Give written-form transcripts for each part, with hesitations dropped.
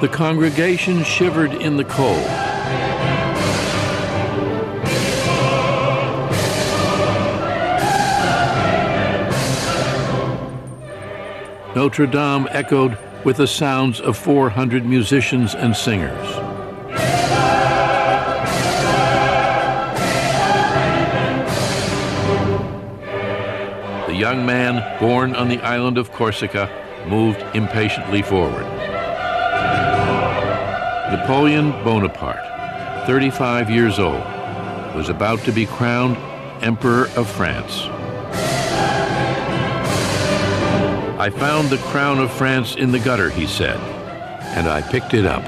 The congregation shivered in the cold. Notre Dame echoed with the sounds of 400 musicians and singers. The young man, born on the island of Corsica, moved impatiently forward. Napoleon Bonaparte, 35 years old, was about to be crowned Emperor of France. "I found the crown of France in the gutter," he said, "and I picked it up."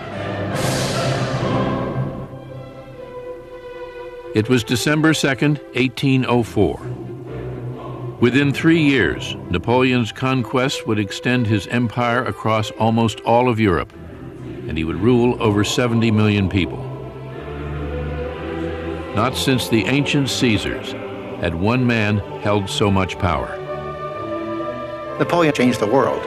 It was December 2nd, 1804. Within 3 years, Napoleon's conquest would extend his empire across almost all of Europe, and he would rule over 70 million people. Not since the ancient Caesars had one man held so much power. Napoleon changed the world.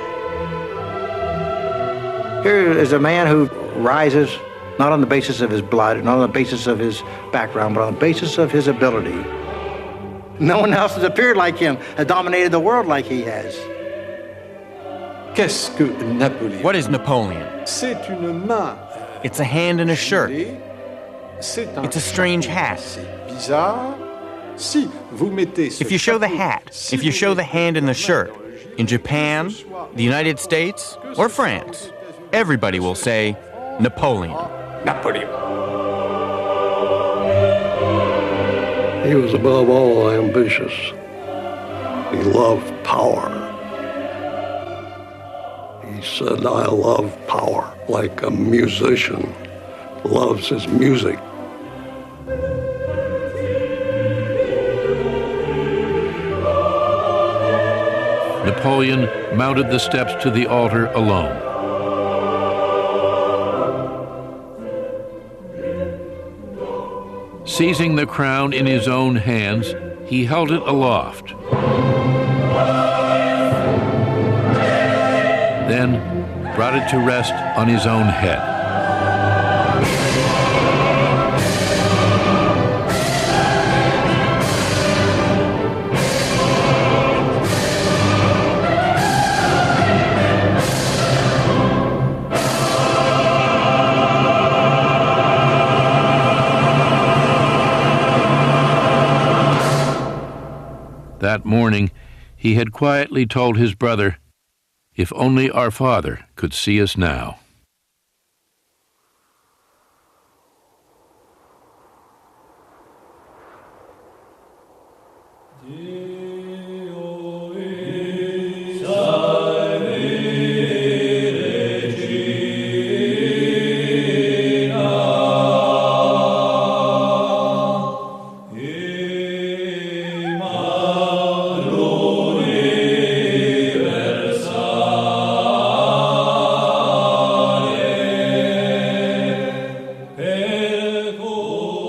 Here is a man who rises not on the basis of his blood, not on the basis of his background, but on the basis of his ability. No one else has appeared like him, has dominated the world like he has. Qu'est-ce que Napoléon? What is Napoleon? C'est une main. It's a hand in a shirt. C'est un It's a strange hat. C'est bizarre. Si vous mettez ce If you show the chapeau- hat, si if you vous show the mettez hand in the la main shirt, dans le gilet, in Japan, the United States, or France, everybody will say Napoleon. Napoléon. He was above all ambitious. He loved power. He said, "I love power," like a musician loves his music. Napoleon mounted the steps to the altar alone. Seizing the crown in his own hands, he held it aloft. Then brought it to rest on his own head. That morning, he had quietly told his brother, "If only our father could see us now."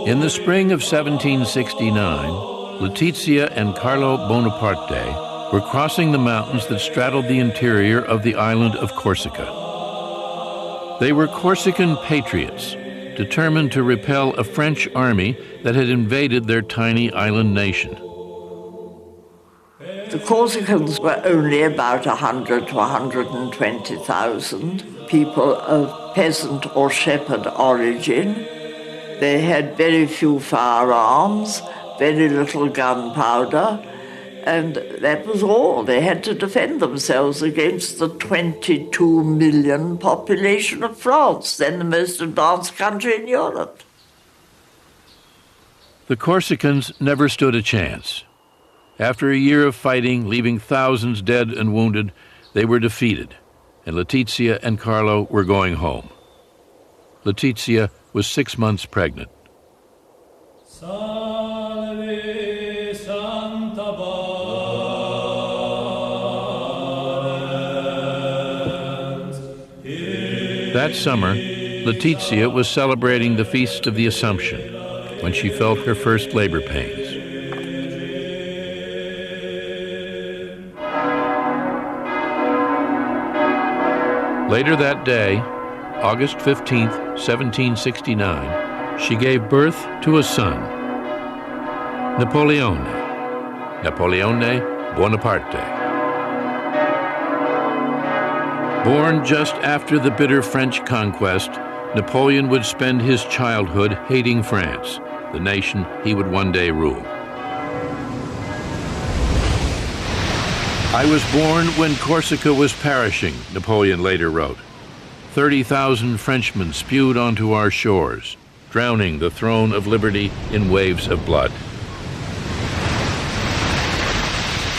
In the spring of 1769, Letizia and Carlo Bonaparte were crossing the mountains that straddled the interior of the island of Corsica. They were Corsican patriots, determined to repel a French army that had invaded their tiny island nation. The Corsicans were only about 100 to 120,000 people of peasant or shepherd origin. They had very few firearms, very little gunpowder, and that was all. They had to defend themselves against the 22 million population of France, then the most advanced country in Europe. The Corsicans never stood a chance. After a year of fighting, leaving thousands dead and wounded, they were defeated, and Letizia and Carlo were going home. Letizia was 6 months pregnant. That summer, Letizia was celebrating the Feast of the Assumption when she felt her first labor pains. Later that day, August 15, 1769, she gave birth to a son, Napoleon Bonaparte. Born just after the bitter French conquest, Napoleon would spend his childhood hating France, the nation he would one day rule. I was born when Corsica was perishing, Napoleon later wrote. 30,000 Frenchmen spewed onto our shores, drowning the throne of liberty in waves of blood.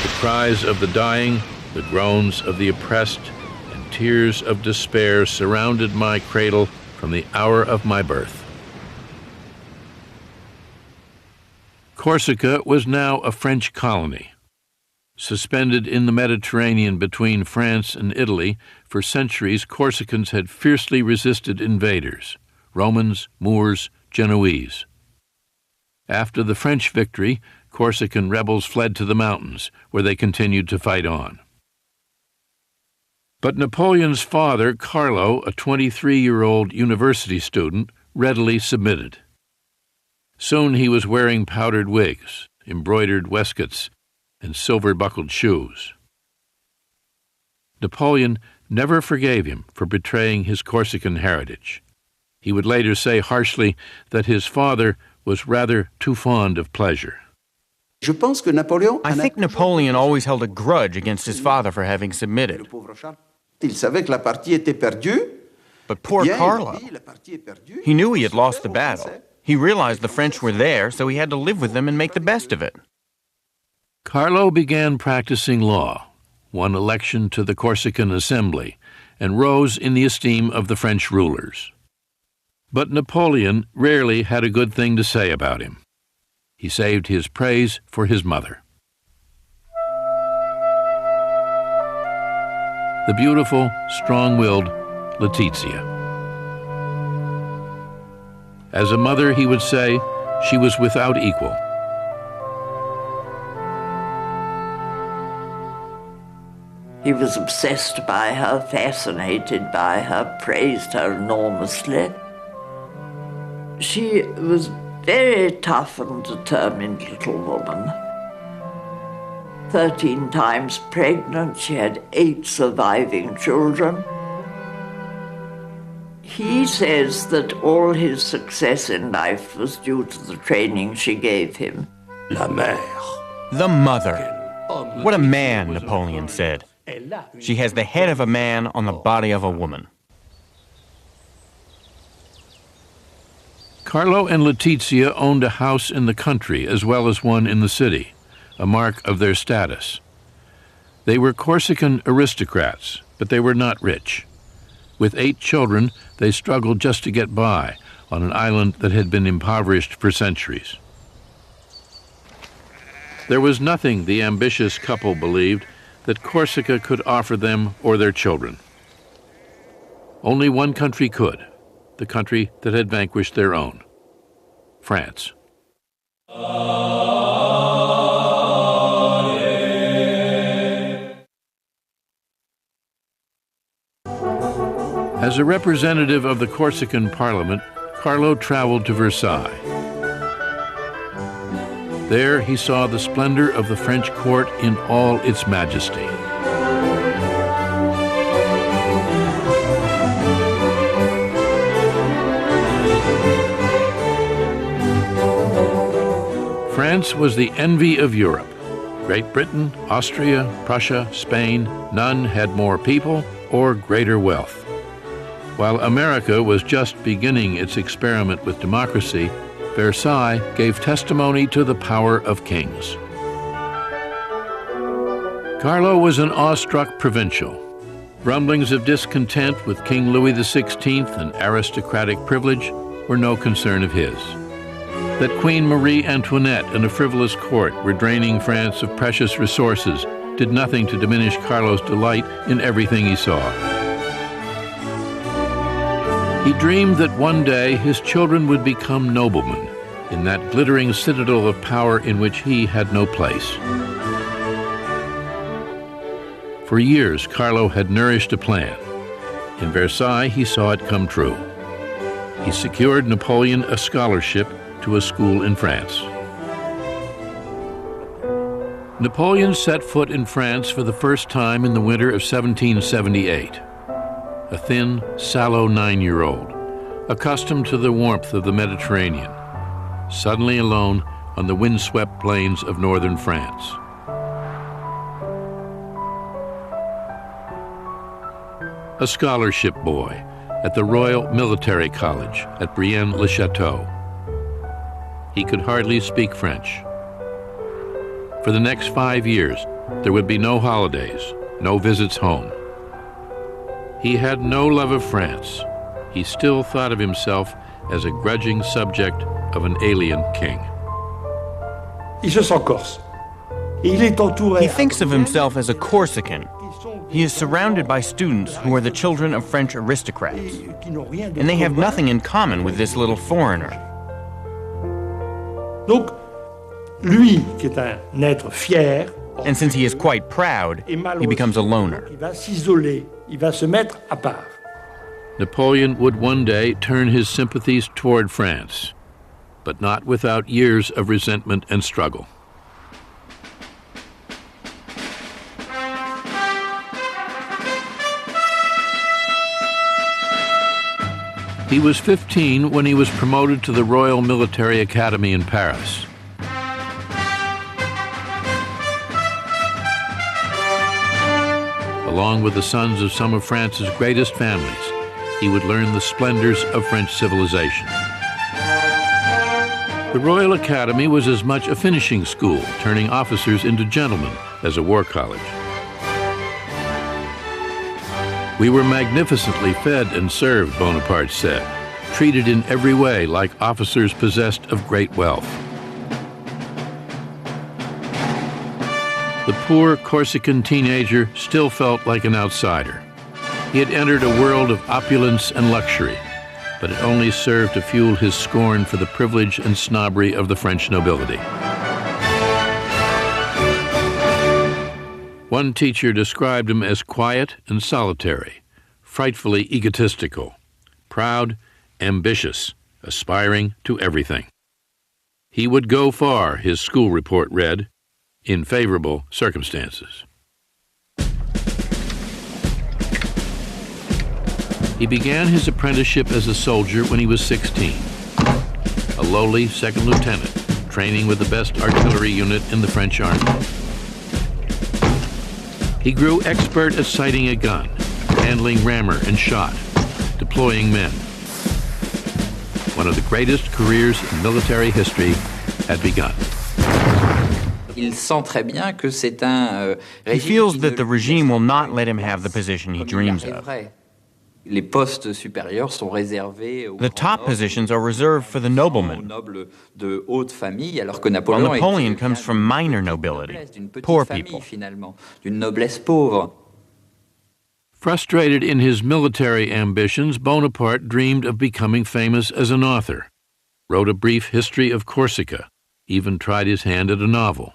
The cries of the dying, the groans of the oppressed, and tears of despair surrounded my cradle from the hour of my birth. Corsica was now a French colony. Suspended in the Mediterranean between France and Italy, for centuries Corsicans had fiercely resisted invaders, Romans, Moors, Genoese. After the French victory, Corsican rebels fled to the mountains, where they continued to fight on. But Napoleon's father, Carlo, a 23-year-old university student, readily submitted. Soon he was wearing powdered wigs, embroidered waistcoats, and silver-buckled shoes. Napoleon never forgave him for betraying his Corsican heritage. He would later say harshly that his father was rather too fond of pleasure. I think Napoleon always held a grudge against his father for having submitted. But poor Carlo, he knew he had lost the battle. He realized the French were there, so he had to live with them and make the best of it. Carlo began practicing law, won election to the Corsican Assembly, and rose in the esteem of the French rulers. But Napoleon rarely had a good thing to say about him. He saved his praise for his mother. The beautiful, strong-willed Letizia. As a mother, he would say, she was without equal. He was obsessed by her, fascinated by her, praised her enormously. She was very tough and determined little woman. 13 times pregnant, she had 8 surviving children. He says that all his success in life was due to the training she gave him. La mère. The mother. What a man, Napoleon said. She has the head of a man on the body of a woman. Carlo and Letizia owned a house in the country as well as one in the city, a mark of their status. They were Corsican aristocrats, but they were not rich. With 8 children, they struggled just to get by on an island that had been impoverished for centuries. There was nothing, the ambitious couple believed, that Corsica could offer them or their children. Only one country could, the country that had vanquished their own, France. As a representative of the Corsican Parliament, Carlo traveled to Versailles. There he saw the splendor of the French court in all its majesty. France was the envy of Europe. Great Britain, Austria, Prussia, Spain, none had more people or greater wealth. While America was just beginning its experiment with democracy, Versailles gave testimony to the power of kings. Carlo was an awestruck provincial. Rumblings of discontent with King Louis XVI and aristocratic privilege were no concern of his. That Queen Marie Antoinette and a frivolous court were draining France of precious resources did nothing to diminish Carlo's delight in everything he saw. He dreamed that one day his children would become noblemen in that glittering citadel of power in which he had no place. For years, Carlo had nourished a plan. In Versailles, he saw it come true. He secured Napoleon a scholarship to a school in France. Napoleon set foot in France for the first time in the winter of 1778. A thin, sallow 9-year-old, accustomed to the warmth of the Mediterranean, suddenly alone on the windswept plains of northern France. A scholarship boy at the Royal Military College at Brienne-le-Château. He could hardly speak French. For the next 5 years, there would be no holidays, no visits home. He had no love of France. He still thought of himself as a grudging subject of an alien king. Il se sent corse. Il est entouré. He thinks of himself as a Corsican. He is surrounded by students who are the children of French aristocrats, and they have nothing in common with this little foreigner. Donc, lui, qui est un être fier, And since he is quite proud, he becomes a loner. il va s'isoler, il va se mettre à part. Napoleon would one day turn his sympathies toward France, but not without years of resentment and struggle. He was 15 when he was promoted to the Royal Military Academy in Paris. Along with the sons of some of France's greatest families, he would learn the splendors of French civilization. The Royal Academy was as much a finishing school, turning officers into gentlemen, as a war college. We were magnificently fed and served, Bonaparte said, treated in every way like officers possessed of great wealth. The poor Corsican teenager still felt like an outsider. He had entered a world of opulence and luxury, but it only served to fuel his scorn for the privilege and snobbery of the French nobility. One teacher described him as quiet and solitary, frightfully egotistical, proud, ambitious, aspiring to everything. He would go far, his school report read, in favorable circumstances. He began his apprenticeship as a soldier when he was 16, a lowly second lieutenant, training with the best artillery unit in the French army. He grew expert at sighting a gun, handling rammer and shot, deploying men. One of the greatest careers in military history had begun. He feels that the regime will not let him have the position he dreams of. The top positions are reserved for the noblemen, while Napoleon comes from minor nobility, poor people. Frustrated in his military ambitions, Bonaparte dreamed of becoming famous as an author, wrote a brief history of Corsica, even tried his hand at a novel.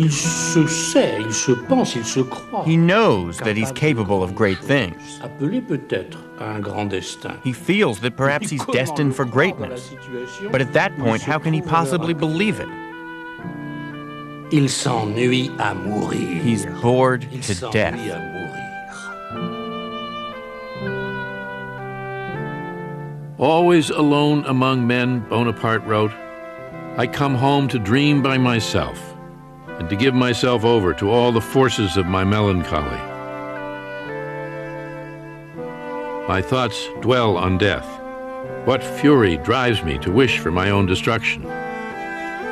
Il se sait, il se pense, il se croit. He knows that he's capable of great things. Appelé peut-être à un grand destin. He feels that perhaps he's destined for greatness. But at that point, how can he possibly believe it? Il s'ennuie à mourir. He's bored to death. À mourir. Always alone among men, Bonaparte wrote, I come home to dream by myself, and to give myself over to all the forces of my melancholy. My thoughts dwell on death. What fury drives me to wish for my own destruction?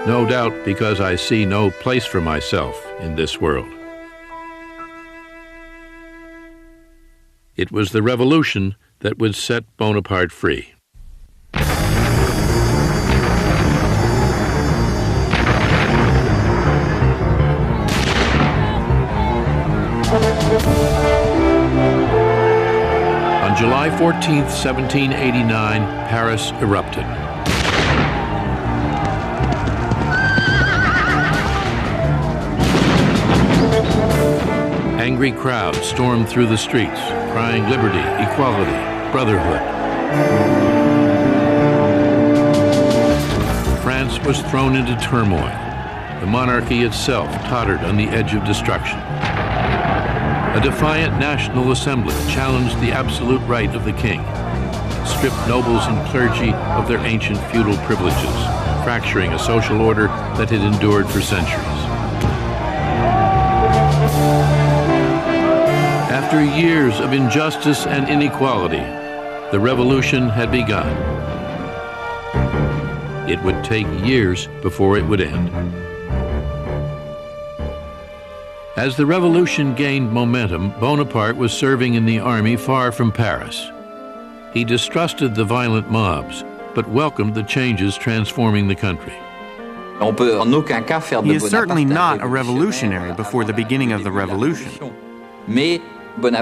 No doubt because I see no place for myself in this world. It was the revolution that would set Bonaparte free. On July 14th, 1789, Paris erupted. Angry crowds stormed through the streets, crying liberty, equality, brotherhood. France was thrown into turmoil. The monarchy itself tottered on the edge of destruction. A defiant National Assembly challenged the absolute right of the king, stripped nobles and clergy of their ancient feudal privileges, fracturing a social order that had endured for centuries. After years of injustice and inequality, the revolution had begun. It would take years before it would end. As the revolution gained momentum, Bonaparte was serving in the army far from Paris. He distrusted the violent mobs, but welcomed the changes transforming the country. He is certainly not a revolutionary before the beginning of the revolution. But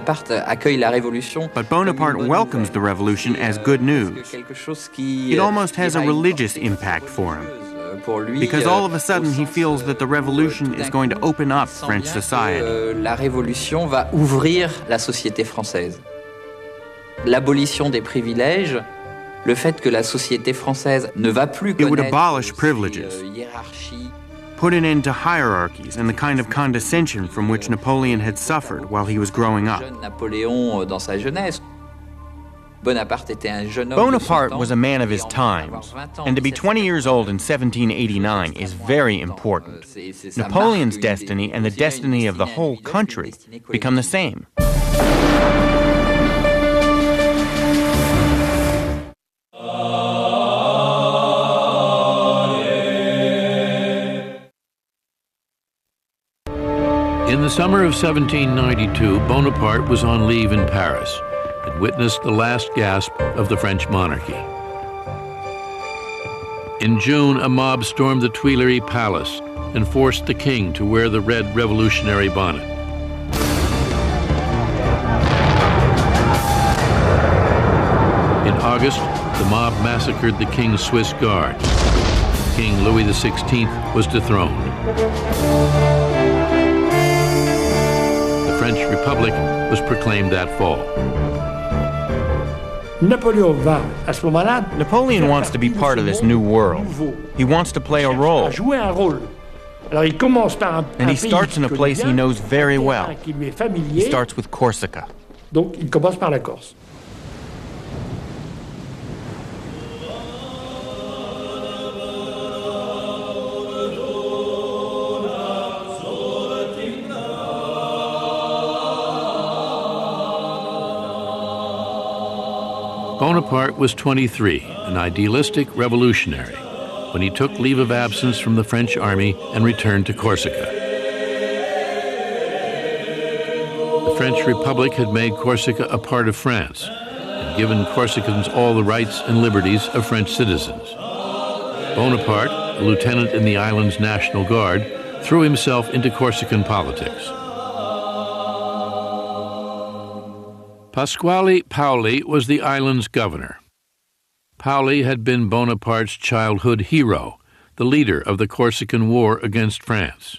Bonaparte welcomes the revolution as good news. It almost has a religious impact for him, because all of a sudden he feels that the revolution is going to open up French society. La révolution va ouvrir la société française. L'abolition des privilèges, le fait que la société française ne va plus It would connaître abolish privileges, hiérarchie, put an end to hierarchies and the kind of condescension from which Napoleon had suffered while he was growing up. jeune Napoléon dans sa jeunesse. Bonaparte était un jeune homme Bonaparte de 100 was a man of his ans, times, avoir 20 ans, and to be 17 20 years old in 1789 is very important. C'est sa Napoleon's marque, destiny and the destiny of the whole country become the same. In the summer of 1792, Bonaparte was on leave in Paris and witnessed the last gasp of the French monarchy. In June, a mob stormed the Tuileries Palace and forced the king to wear the red revolutionary bonnet. In August, the mob massacred the king's Swiss guard. King Louis XVI was dethroned. The French Republic was proclaimed that fall. Napoleon wants to be part of this new world. He wants to play a role. And he starts in a place he knows very well. He starts with Corsica. Donc il commence par la Corse. Bonaparte was 23, an idealistic revolutionary, when he took leave of absence from the French army and returned to Corsica. The French Republic had made Corsica a part of France and given Corsicans all the rights and liberties of French citizens. Bonaparte, a lieutenant in the island's National Guard, threw himself into Corsican politics. Pasquale Paoli was the island's governor. Paoli had been Bonaparte's childhood hero, the leader of the Corsican War against France.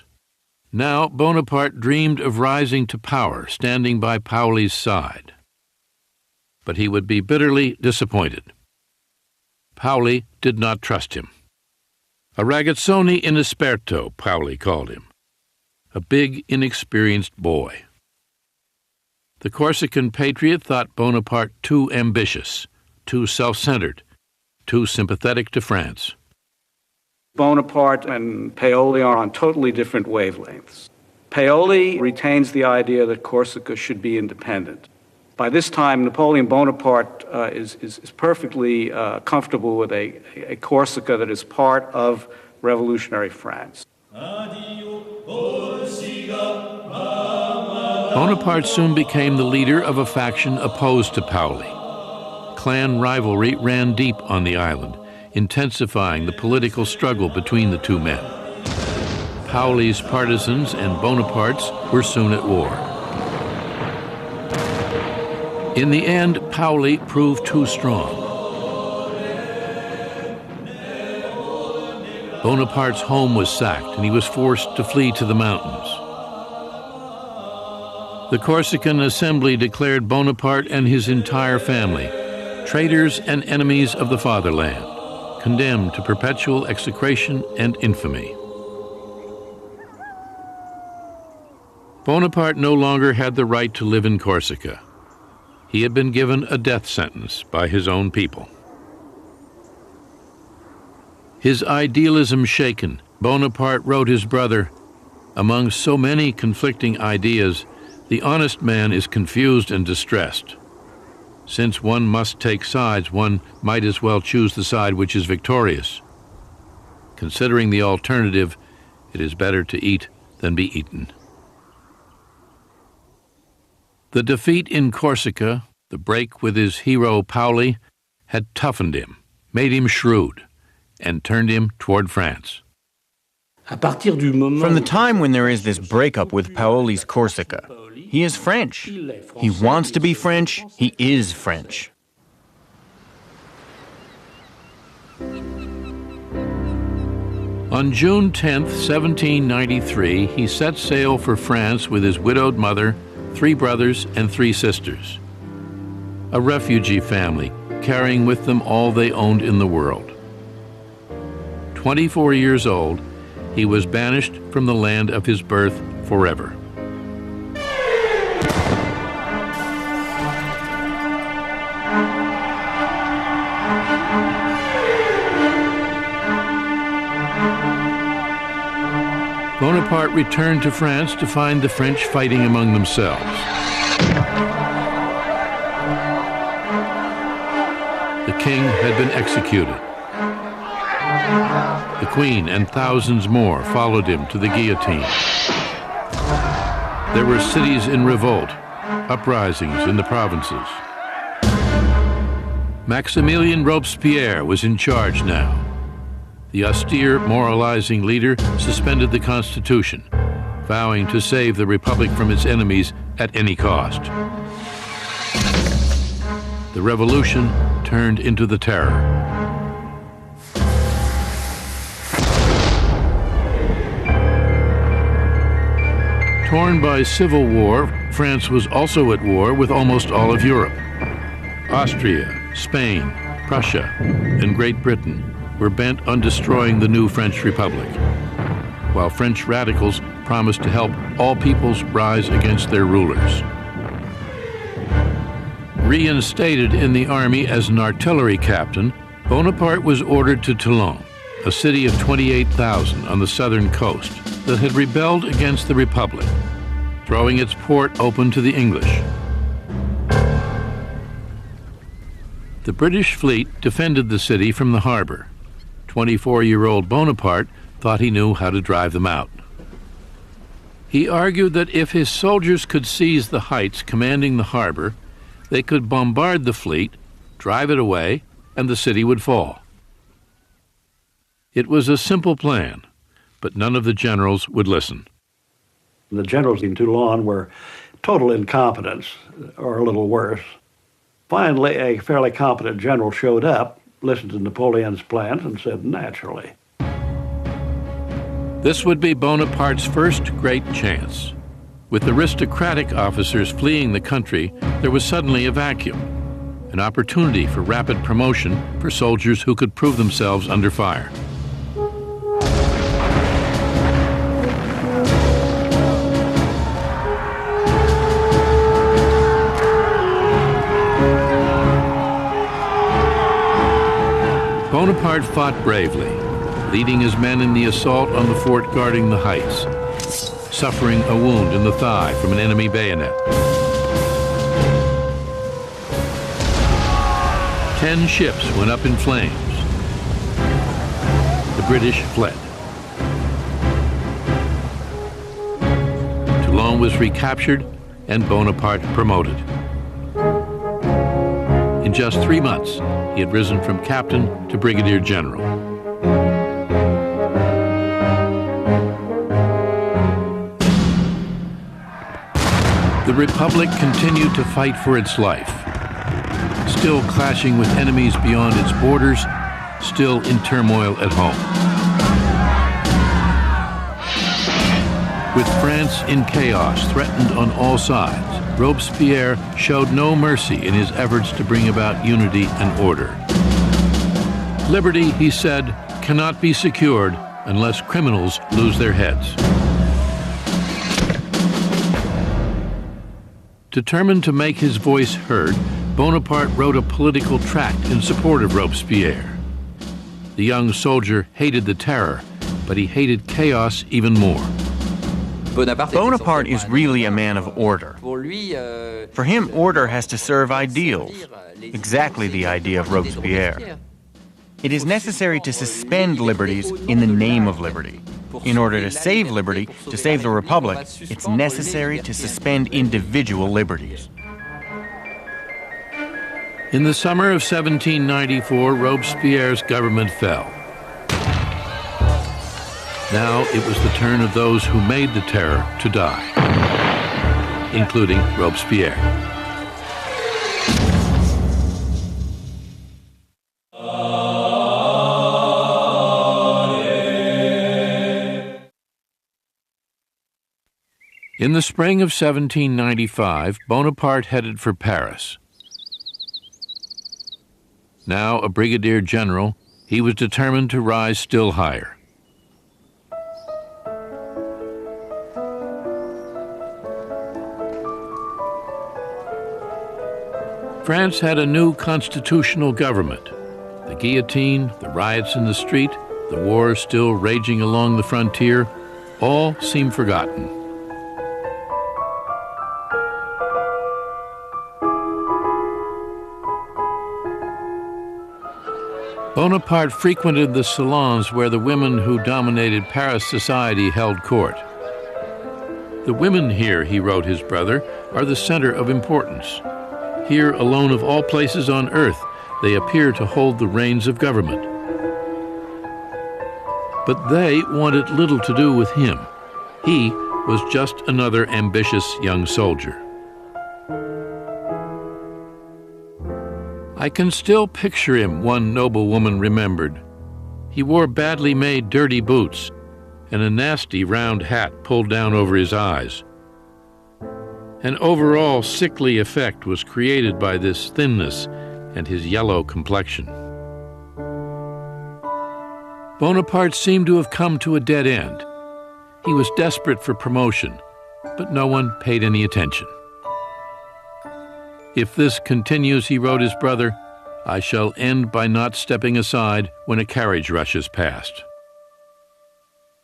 Now Bonaparte dreamed of rising to power, standing by Paoli's side. But he would be bitterly disappointed. Paoli did not trust him. A ragazzone inesperto, Paoli called him. A big, inexperienced boy. The Corsican patriot thought Bonaparte too ambitious, too self-centered, too sympathetic to France. Bonaparte and Paoli are on totally different wavelengths. Paoli retains the idea that Corsica should be independent. By this time, Napoleon Bonaparte is perfectly comfortable with a Corsica that is part of revolutionary France. Bonaparte soon became the leader of a faction opposed to Paoli. Clan rivalry ran deep on the island, intensifying the political struggle between the two men. Paoli's partisans and Bonaparte's were soon at war. In the end, Paoli proved too strong. Bonaparte's home was sacked and he was forced to flee to the mountains. The Corsican Assembly declared Bonaparte and his entire family traitors and enemies of the fatherland, condemned to perpetual execration and infamy. Bonaparte no longer had the right to live in Corsica. He had been given a death sentence by his own people. His idealism shaken, Bonaparte wrote his brother, "Among so many conflicting ideas, the honest man is confused and distressed. Since one must take sides, one might as well choose the side which is victorious. Considering the alternative, it is better to eat than be eaten." The defeat in Corsica, the break with his hero Paoli, had toughened him, made him shrewd, and turned him toward France. From the time when there is this breakup with Paoli's Corsica, he is French. He wants to be French. He is French. On June 10th, 1793, he set sail for France with his widowed mother, 3 brothers, and 3 sisters. A refugee family, carrying with them all they owned in the world. 24 years old, he was banished from the land of his birth forever. Bonaparte returned to France to find the French fighting among themselves. The king had been executed. The queen and thousands more followed him to the guillotine. There were cities in revolt, uprisings in the provinces. Maximilien Robespierre was in charge now. The austere, moralizing leader suspended the Constitution, vowing to save the Republic from its enemies at any cost. The revolution turned into the Terror. Torn by civil war, France was also at war with almost all of Europe. Austria, Spain, Prussia, and Great Britain were bent on destroying the new French Republic, while French radicals promised to help all peoples rise against their rulers. Reinstated in the army as an artillery captain, Bonaparte was ordered to Toulon, a city of 28,000 on the southern coast that had rebelled against the Republic, throwing its port open to the English. The British fleet defended the city from the harbor. 24-year-old Bonaparte thought he knew how to drive them out. He argued that if his soldiers could seize the heights commanding the harbor, they could bombard the fleet, drive it away, and the city would fall. It was a simple plan, but none of the generals would listen. The generals in Toulon were total incompetence, or a little worse. Finally, a fairly competent general showed up, listened to Napoleon's plans, and said, naturally. This would be Bonaparte's first great chance. With aristocratic officers fleeing the country, there was suddenly a vacuum, an opportunity for rapid promotion for soldiers who could prove themselves under fire. Bonaparte fought bravely, leading his men in the assault on the fort guarding the heights, suffering a wound in the thigh from an enemy bayonet. 10 ships went up in flames. The British fled. Toulon was recaptured and Bonaparte promoted. In just 3 months, he had risen from captain to brigadier general. The Republic continued to fight for its life, still clashing with enemies beyond its borders, still in turmoil at home. With France in chaos, threatened on all sides, Robespierre showed no mercy in his efforts to bring about unity and order. Liberty, he said, cannot be secured unless criminals lose their heads. Determined to make his voice heard, Bonaparte wrote a political tract in support of Robespierre. The young soldier hated the terror, but he hated chaos even more. Bonaparte is really a man of order. For him, order has to serve ideals, exactly the idea of Robespierre. It is necessary to suspend liberties in the name of liberty. In order to save liberty, to save the Republic, it's necessary to suspend individual liberties. In the summer of 1794, Robespierre's government fell. Now it was the turn of those who made the terror to die, including Robespierre. In the spring of 1795, Bonaparte headed for Paris. Now a brigadier general, he was determined to rise still higher. France had a new constitutional government. The guillotine, the riots in the street, the war still raging along the frontier, all seemed forgotten. Bonaparte frequented the salons where the women who dominated Paris society held court. The women here, he wrote his brother, are the center of importance. Here, alone of all places on earth, they appear to hold the reins of government. But they wanted little to do with him. He was just another ambitious young soldier. I can still picture him, one noble woman remembered. He wore badly made dirty boots and a nasty round hat pulled down over his eyes. An overall sickly effect was created by this thinness and his yellow complexion. Bonaparte seemed to have come to a dead end. He was desperate for promotion, but no one paid any attention. If this continues, he wrote his brother, I shall end by not stepping aside when a carriage rushes past.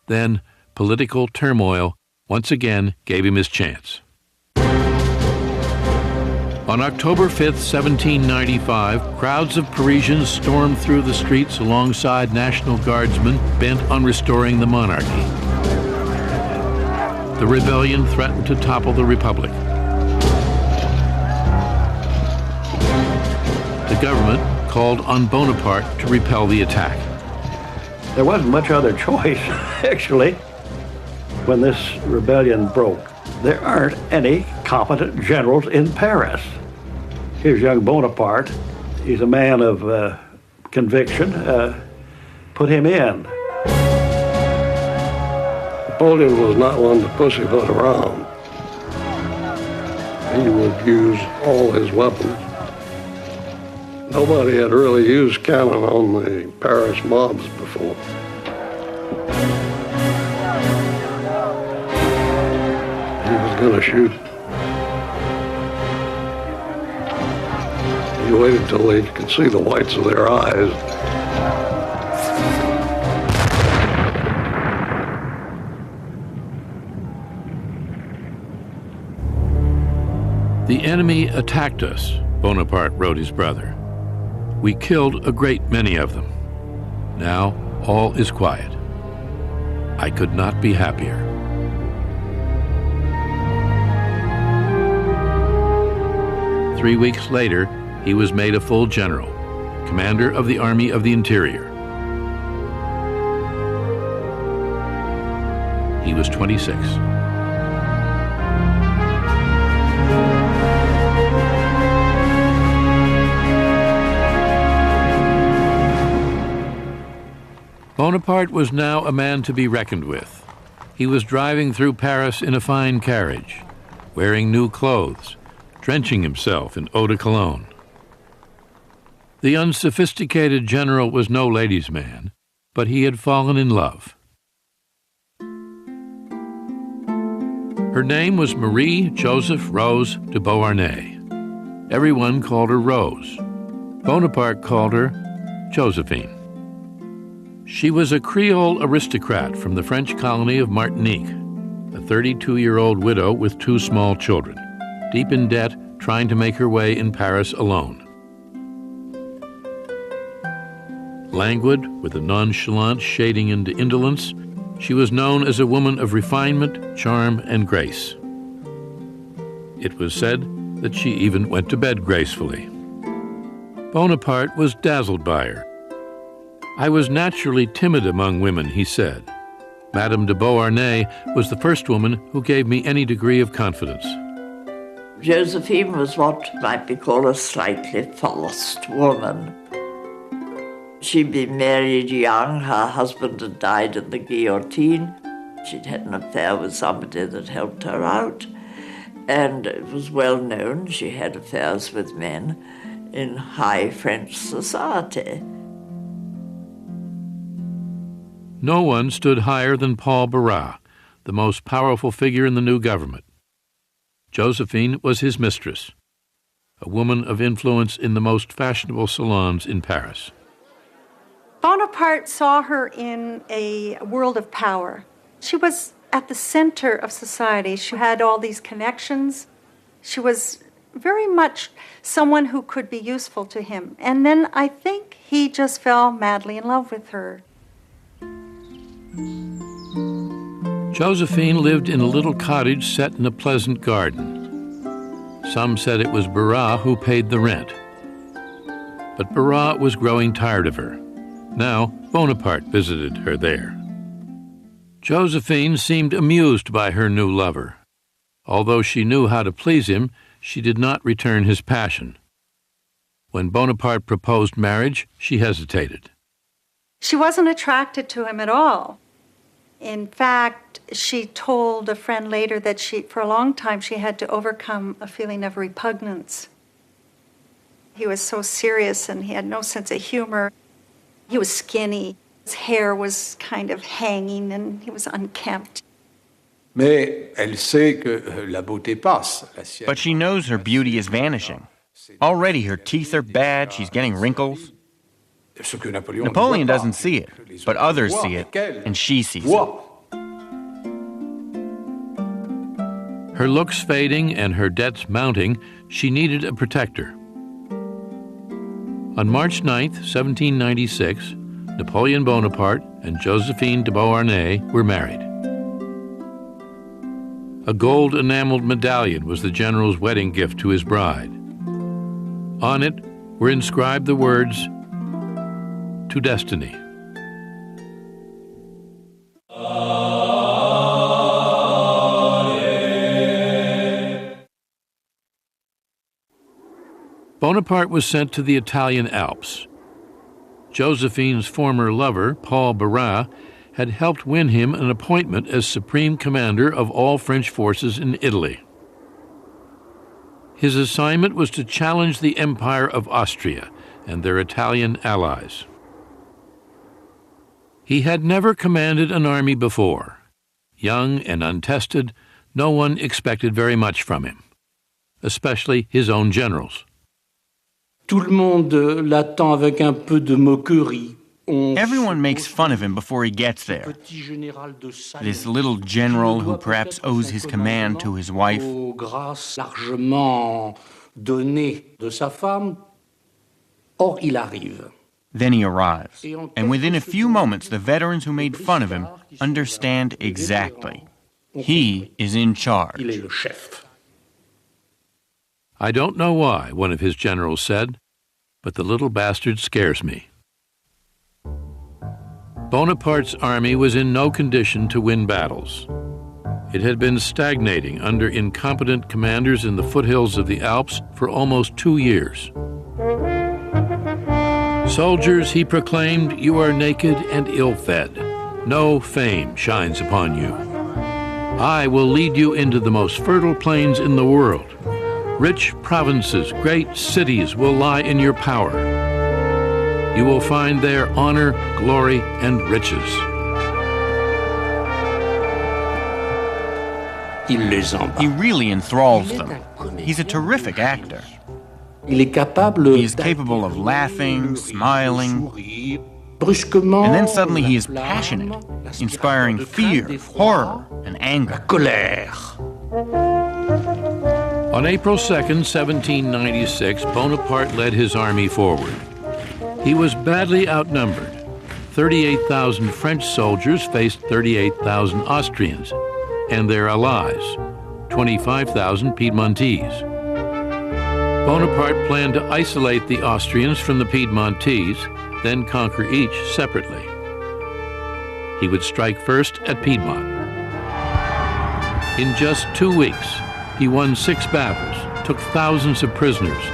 Then political turmoil once again gave him his chance. On October 5th, 1795, crowds of Parisians stormed through the streets alongside National Guardsmen bent on restoring the monarchy. The rebellion threatened to topple the Republic. The government called on Bonaparte to repel the attack. There wasn't much other choice, actually, when this rebellion broke. There aren't any competent generals in Paris. Here's young Bonaparte. He's a man of conviction. Put him in. Napoleon was not one to pussyfoot around. He would use all his weapons. Nobody had really used cannon on the Paris mobs before. He was going to shoot. He waited till he could see the whites of their eyes. The enemy attacked us, Bonaparte wrote his brother. We killed a great many of them. Now all is quiet. I could not be happier. Three weeks later, he was made a full general, commander of the Army of the Interior. He was 26. Bonaparte was now a man to be reckoned with. He was driving through Paris in a fine carriage, wearing new clothes, drenching himself in eau de cologne. The unsophisticated general was no ladies' man, but he had fallen in love. Her name was Marie Joseph Rose de Beauharnais. Everyone called her Rose. Bonaparte called her Josephine. She was a Creole aristocrat from the French colony of Martinique, a 32-year-old widow with 2 small children, deep in debt, trying to make her way in Paris alone. Languid, with a nonchalant shading into indolence, she was known as a woman of refinement, charm, and grace. It was said that she even went to bed gracefully. Bonaparte was dazzled by her. "I was naturally timid among women," he said. Madame de Beauharnais was the first woman who gave me any degree of confidence. Josephine was what might be called a slightly forced woman. She'd been married young, her husband had died in the guillotine. She'd had an affair with somebody that helped her out, and it was well known she had affairs with men in high French society. No one stood higher than Paul Barras, the most powerful figure in the new government. Josephine was his mistress, a woman of influence in the most fashionable salons in Paris. Bonaparte saw her in a world of power. She was at the center of society. She had all these connections. She was very much someone who could be useful to him. And then I think he just fell madly in love with her. Josephine lived in a little cottage set in a pleasant garden. Some said it was Barras who paid the rent. But Barras was growing tired of her. Now Bonaparte visited her there. Josephine seemed amused by her new lover. Although she knew how to please him, she did not return his passion. When Bonaparte proposed marriage, she hesitated. She wasn't attracted to him at all. In fact, she told a friend later that for a long time, she had to overcome a feeling of repugnance. He was so serious and he had no sense of humor. He was skinny. His hair was kind of hanging and he was unkempt. But she knows her beauty is vanishing. Already her teeth are bad, she's getting wrinkles. Napoleon doesn't see it, but others see it, and she sees it. Her looks fading and her debts mounting, she needed a protector. On March 9th, 1796, Napoleon Bonaparte and Josephine de Beauharnais were married. A gold enameled medallion was the general's wedding gift to his bride. On it were inscribed the words, "To Destiny." Bonaparte was sent to the Italian Alps. Josephine's former lover, Paul Barras, had helped win him an appointment as supreme commander of all French forces in Italy. His assignment was to challenge the Empire of Austria and their Italian allies. He had never commanded an army before. Young and untested, no one expected very much from him, especially his own generals. Tout le monde l'attend avec un peu de moquerie. Everyone makes fun of him before he gets there. This little general who perhaps owes his command to his wife. Grâce largement donnée de sa femme. Or, il arrive. Then he arrives, and within a few moments, the veterans who made fun of him understand exactly. He is in charge. Il est le chef. "I don't know why," one of his generals said, "but the little bastard scares me." Bonaparte's army was in no condition to win battles. It had been stagnating under incompetent commanders in the foothills of the Alps for almost 2 years. "Soldiers," he proclaimed, "you are naked and ill-fed. No fame shines upon you. I will lead you into the most fertile plains in the world. Rich provinces, great cities will lie in your power. You will find there honor, glory, and riches. He really enthralls them. He's a terrific actor. He is capable of laughing, smiling, and then suddenly he is passionate, inspiring fear, horror, and anger. On April 2nd, 1796, Bonaparte led his army forward. He was badly outnumbered. 38,000 French soldiers faced 38,000 Austrians and their allies, 25,000 Piedmontese. Bonaparte planned to isolate the Austrians from the Piedmontese, then conquer each separately. He would strike first at Piedmont. In just 2 weeks, he won 6 battles, took thousands of prisoners,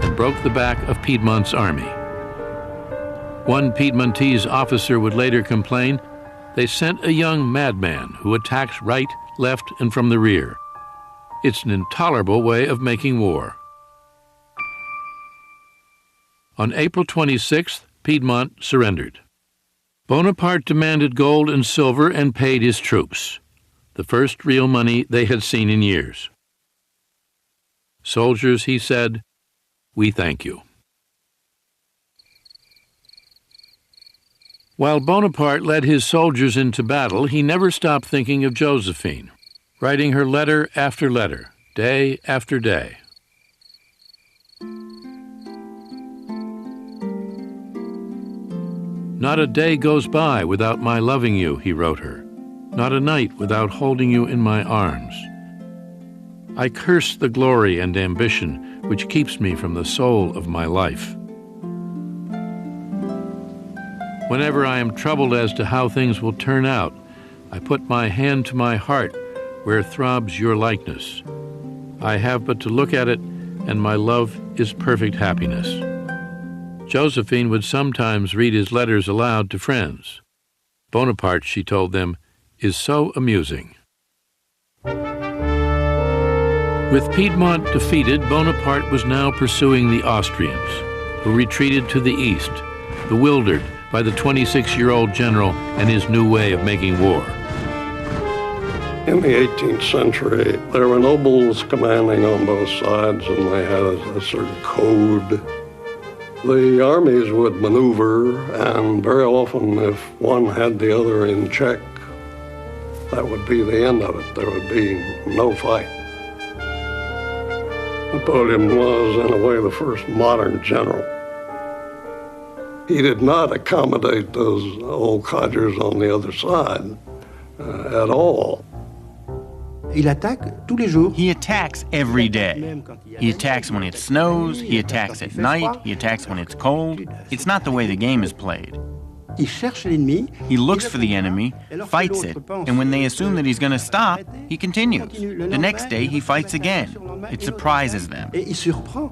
and broke the back of Piedmont's army. One Piedmontese officer would later complain, "They sent a young madman who attacks right, left, and from the rear. It's an intolerable way of making war." On April 26th, Piedmont surrendered. Bonaparte demanded gold and silver and paid his troops, the first real money they had seen in years. "Soldiers," he said, "we thank you." While Bonaparte led his soldiers into battle, he never stopped thinking of Josephine, writing her letter after letter, day after day. "Not a day goes by without my loving you," he wrote her. "Not a night without holding you in my arms. I curse the glory and ambition which keeps me from the soul of my life. Whenever I am troubled as to how things will turn out, I put my hand to my heart where throbs your likeness. I have but to look at it, and my love is perfect happiness." Josephine would sometimes read his letters aloud to friends. Bonaparte, she told them, is so amusing. With Piedmont defeated, Bonaparte was now pursuing the Austrians, who retreated to the east, bewildered by the 26-year-old general and his new way of making war. In the 18th century, there were nobles commanding on both sides, and they had a certain code. The armies would maneuver, and very often, if one had the other in check, that would be the end of it. There would be no fight. Napoleon was, in a way, the first modern general. He did not accommodate those old codgers on the other side at all. Il attaque tous les jours. He attacks every day. He attacks when it snows, he attacks at night, he attacks when it's cold. It's not the way the game is played. Il cherche l'ennemi. He looks for the enemy, fights it, and when they assume that he's going to stop, he continues. The next day, he fights again. It surprises them. Et il surprend.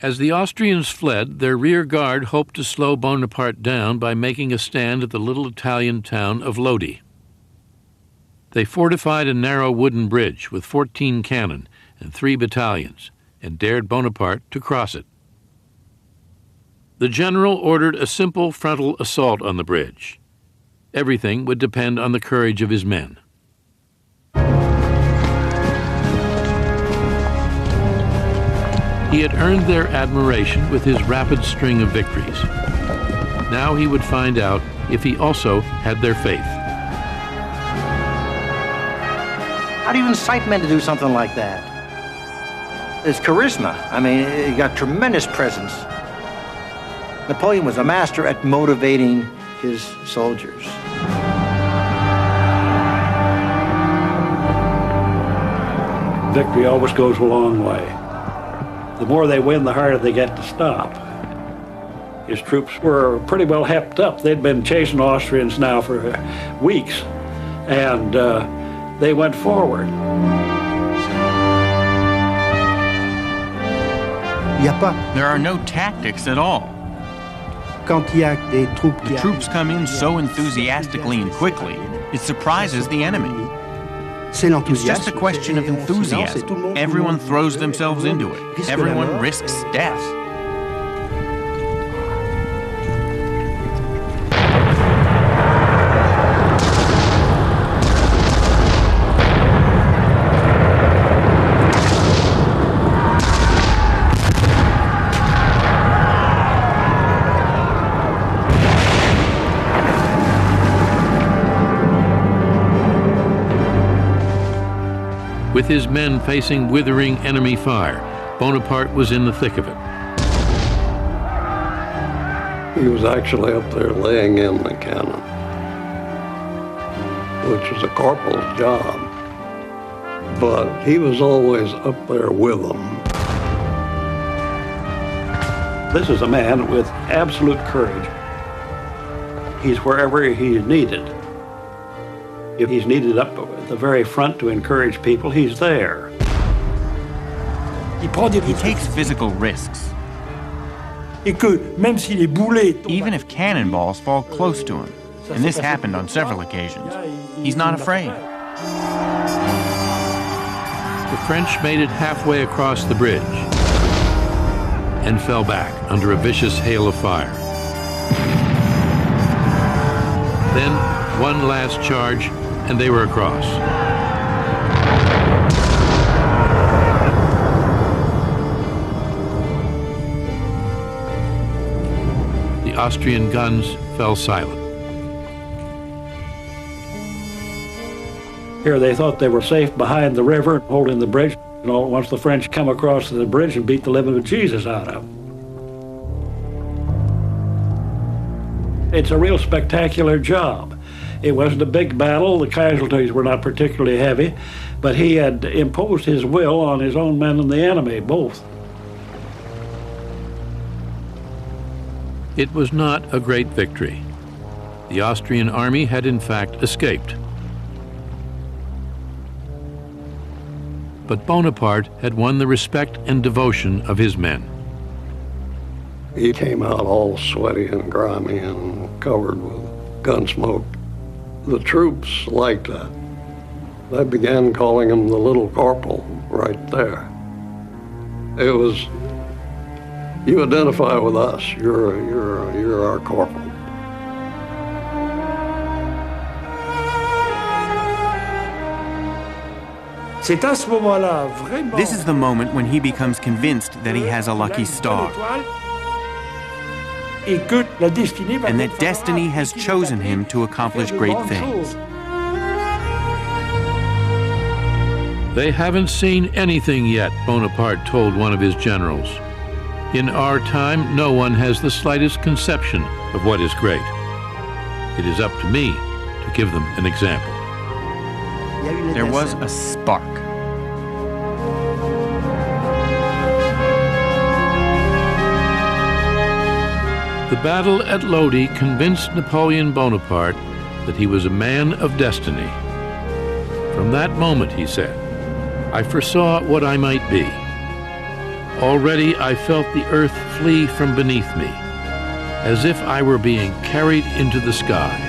As the Austrians fled, their rear guard hoped to slow Bonaparte down by making a stand at the little Italian town of Lodi. They fortified a narrow wooden bridge with 14 cannon and 3 battalions and dared Bonaparte to cross it. The general ordered a simple frontal assault on the bridge. Everything would depend on the courage of his men. He had earned their admiration with his rapid string of victories. Now he would find out if he also had their faith. How do you incite men to do something like that? It's charisma. I mean, he got tremendous presence. Napoleon was a master at motivating his soldiers. Victory always goes a long way. The more they win, the harder they get to stop. His troops were pretty well hepped up. They'd been chasing Austrians now for weeks, and they went forward. There are no tactics at all. The troops come in so enthusiastically and quickly, it surprises the enemy. It's just a question of enthusiasm. Everyone throws themselves into it. Everyone risks death. With his men facing withering enemy fire, Bonaparte was in the thick of it. He was actually up there laying in the cannon, which was a corporal's job. But he was always up there with them. This is a man with absolute courage. He's wherever he's needed. If he's needed up at the very front to encourage people, he's there. He takes physical risks. Even if cannonballs fall close to him, and this happened on several occasions, he's not afraid. The French made it halfway across the bridge and fell back under a vicious hail of fire. Then one last charge, and they were across. The Austrian guns fell silent. Here they thought they were safe behind the river, holding the bridge. And all at once the French come across the bridge and beat the living bejesus out of them. It's a real spectacular job. It wasn't a big battle. The casualties were not particularly heavy, but he had imposed his will on his own men and the enemy, both. It was not a great victory. The Austrian army had in fact escaped. But Bonaparte had won the respect and devotion of his men. He came out all sweaty and grimy and covered with gun smoke. The troops liked that. They began calling him the Little Corporal right there. It was, you identify with us, you're our corporal. This is the moment when he becomes convinced that he has a lucky star, and that destiny has chosen him to accomplish great things. They haven't seen anything yet, Bonaparte told one of his generals. In our time, no one has the slightest conception of what is great. It is up to me to give them an example. There was a spark. The battle at Lodi convinced Napoleon Bonaparte that he was a man of destiny. From that moment, he said, I foresaw what I might be. Already I felt the earth flee from beneath me, as if I were being carried into the sky.